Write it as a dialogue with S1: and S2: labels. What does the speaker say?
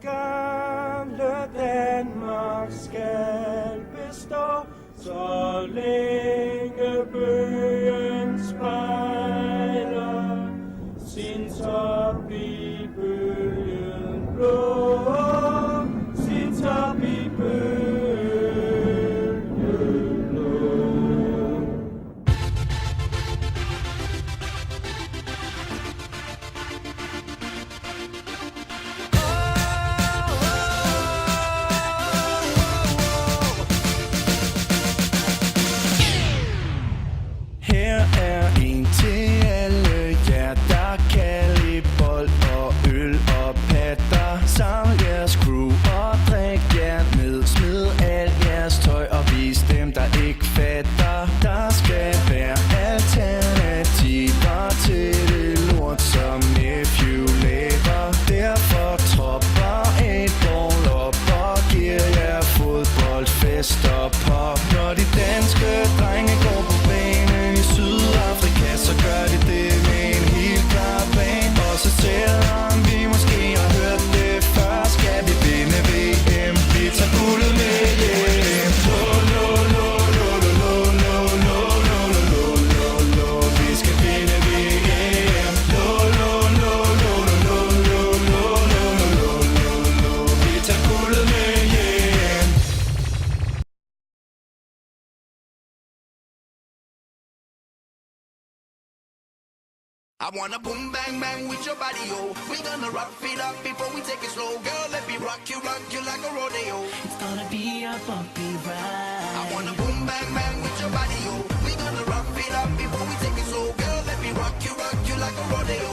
S1: Gamle Danmark skal bestå, så længe bøgen spejler sin top i bølgen blå, sin top i bølgen blå.
S2: Her er en til alle jer, der kan lide bold og øl og patter. Saml jeres crew og drik jer ned. Smid alt jeres tøj og vis dem, der ikke fatter. Der skal være alternativer til det lort, som Nephew laver. Derfor tropper et bål op og giver jer fodboldfest og pop. Når de danske drenge går på banen i Sydafrika, så gør de det med en helt klar plan. Og så selvom vi måske har hørt det før, skal vi vinde VM. Vi tager guldet med hjem. Lo, lo, lo, lo, lo, lo, lo, lo, lo, lo, lo, lo. Vi skal vinde VM. Lo, lo, lo, lo, lo, lo, lo, lo, lo, lo, lo. Vi tager guldet med hjem.
S3: I wanna boom bang bang with your body, yo. We gonna rock it up before we take it slow. Girl, let me rock you like a rodeo.
S4: It's gonna be a bumpy ride.
S3: I wanna boom bang bang with your body, yo. We gonna rock it up before we take it slow. Girl, let me rock you like a rodeo.